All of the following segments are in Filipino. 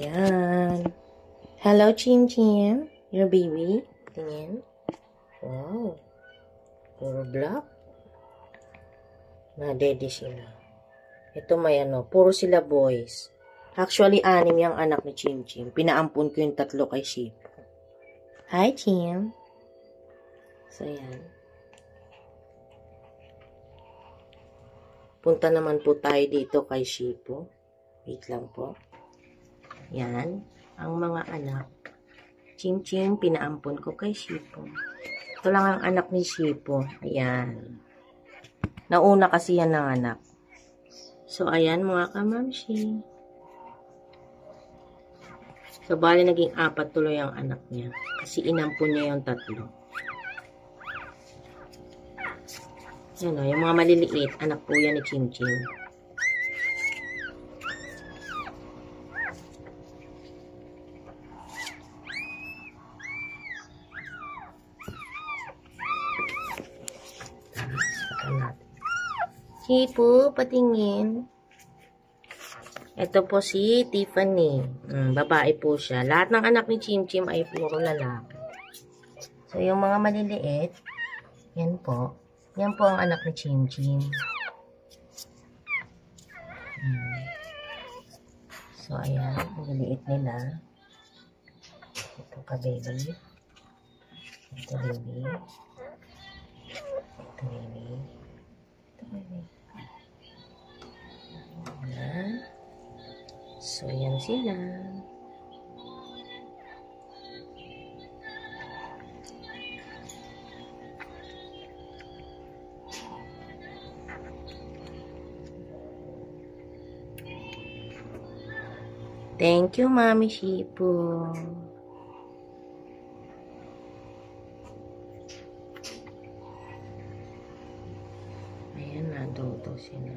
Ayan. Hello, Chim Chim. Your baby. Tingin. Wow. Puro black. Nadede sila. Ito may puro sila boys. Actually, 6 yung anak ni Chim Chim. Pinaampun ko yung 3 kay Shipo. Hi, Chim. So, ayan. Punta naman po tayo dito kay Shipo. Wait lang po. Yan, ang mga anak. Chim Chim, pinaampon ko kay Shipo. Ito lang ang anak ni Shipo. Ayan. Nauna kasi yan ng anak. So, ayan mga kamamshi. So, bali naging 4 tuloy ang anak niya. Kasi inampon niya yung 3. Yan o, yung mga maliliit, anak po yan ni Chim Chim. Shipo, patingin. Ito po si Tiffany. Babae po siya. Lahat ng anak ni Chim Chim ay puro lalaki. So, yung mga maliliit, yan po. Yan po ang anak ni Chim Chim. So, ayan. Ang maliliit nila. Ito ka, baby. Ito, baby. Ito, baby. Ito, baby. Ayan. So, yan sila. Thank you, Mami Shipo. Ayan, nadodo sila.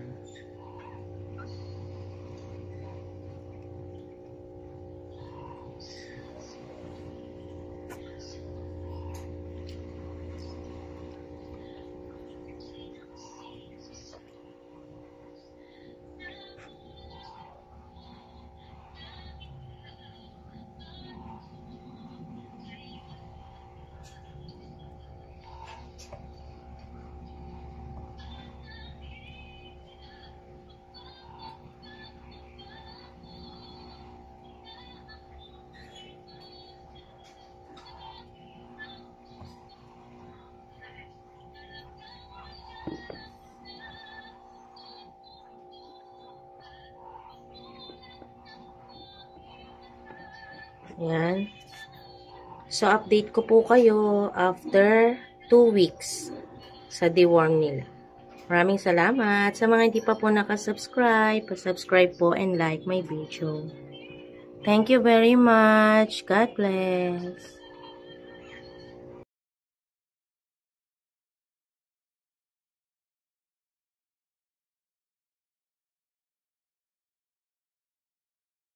Yan. So, update ko po kayo after 2 weeks sa deworm nila. Maraming salamat. Sa mga hindi pa po nakasubscribe, pa-subscribe po and like my video. Thank you very much. God bless.